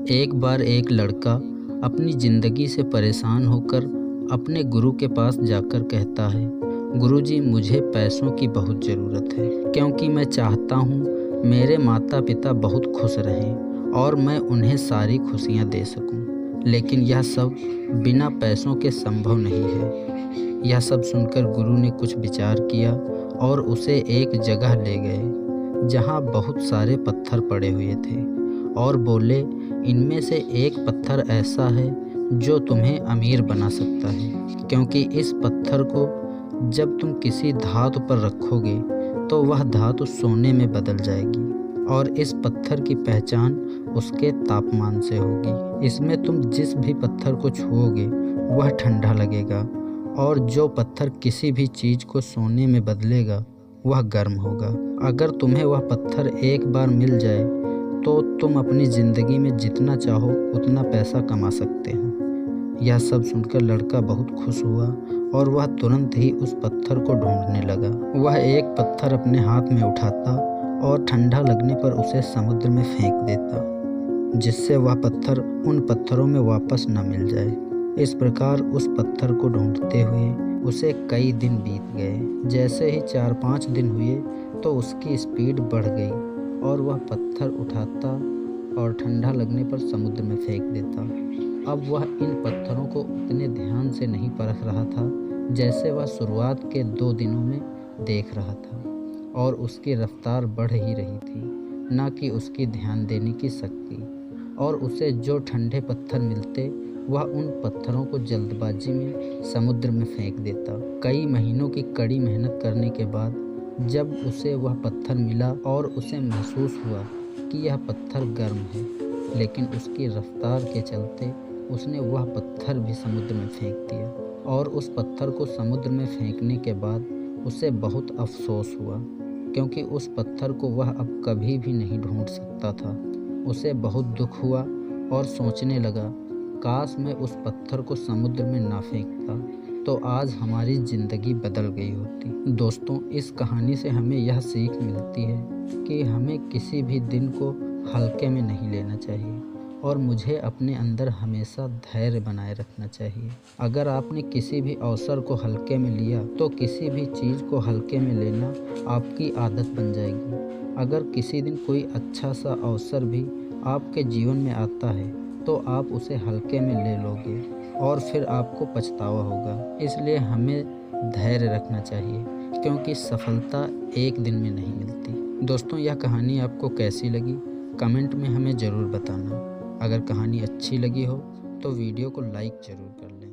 एक बार एक लड़का अपनी ज़िंदगी से परेशान होकर अपने गुरु के पास जाकर कहता है, गुरुजी मुझे पैसों की बहुत ज़रूरत है क्योंकि मैं चाहता हूँ मेरे माता पिता बहुत खुश रहें और मैं उन्हें सारी खुशियाँ दे सकूँ, लेकिन यह सब बिना पैसों के संभव नहीं है। यह सब सुनकर गुरु ने कुछ विचार किया और उसे एक जगह ले गए जहाँ बहुत सारे पत्थर पड़े हुए थे और बोले, इनमें से एक पत्थर ऐसा है जो तुम्हें अमीर बना सकता है, क्योंकि इस पत्थर को जब तुम किसी धातु पर रखोगे तो वह धातु सोने में बदल जाएगी और इस पत्थर की पहचान उसके तापमान से होगी। इसमें तुम जिस भी पत्थर को छुओगे वह ठंडा लगेगा और जो पत्थर किसी भी चीज़ को सोने में बदलेगा वह गर्म होगा। अगर तुम्हें वह पत्थर एक बार मिल जाए तो तुम अपनी ज़िंदगी में जितना चाहो उतना पैसा कमा सकते हो। यह सब सुनकर लड़का बहुत खुश हुआ और वह तुरंत ही उस पत्थर को ढूंढने लगा। वह एक पत्थर अपने हाथ में उठाता और ठंडा लगने पर उसे समुद्र में फेंक देता, जिससे वह पत्थर उन पत्थरों में वापस न मिल जाए। इस प्रकार उस पत्थर को ढूंढते हुए उसे कई दिन बीत गए। जैसे ही 4-5 दिन हुए तो उसकी स्पीड बढ़ गई और वह पत्थर उठाता और ठंडा लगने पर समुद्र में फेंक देता। अब वह इन पत्थरों को उतने ध्यान से नहीं परख रहा था जैसे वह शुरुआत के 2 दिनों में देख रहा था, और उसकी रफ्तार बढ़ ही रही थी, न कि उसकी ध्यान देने की शक्ति। और उसे जो ठंडे पत्थर मिलते वह उन पत्थरों को जल्दबाजी में समुद्र में फेंक देता। कई महीनों की कड़ी मेहनत करने के बाद जब उसे वह पत्थर मिला और उसे महसूस हुआ कि यह पत्थर गर्म है, लेकिन उसकी रफ्तार के चलते उसने वह पत्थर भी समुद्र में फेंक दिया। और उस पत्थर को समुद्र में फेंकने के बाद उसे बहुत अफसोस हुआ, क्योंकि उस पत्थर को वह अब कभी भी नहीं ढूंढ सकता था। उसे बहुत दुख हुआ और सोचने लगा, काश मैं उस पत्थर को समुद्र में ना फेंकता तो आज हमारी ज़िंदगी बदल गई होती। दोस्तों, इस कहानी से हमें यह सीख मिलती है कि हमें किसी भी दिन को हल्के में नहीं लेना चाहिए और मुझे अपने अंदर हमेशा धैर्य बनाए रखना चाहिए। अगर आपने किसी भी अवसर को हल्के में लिया तो किसी भी चीज़ को हल्के में लेना आपकी आदत बन जाएगी। अगर किसी दिन कोई अच्छा सा अवसर भी आपके जीवन में आता है तो आप उसे हल्के में ले लोगे और फिर आपको पछतावा होगा। इसलिए हमें धैर्य रखना चाहिए, क्योंकि सफलता एक दिन में नहीं मिलती। दोस्तों, यह कहानी आपको कैसी लगी कमेंट में हमें ज़रूर बताना। अगर कहानी अच्छी लगी हो तो वीडियो को लाइक ज़रूर कर लें।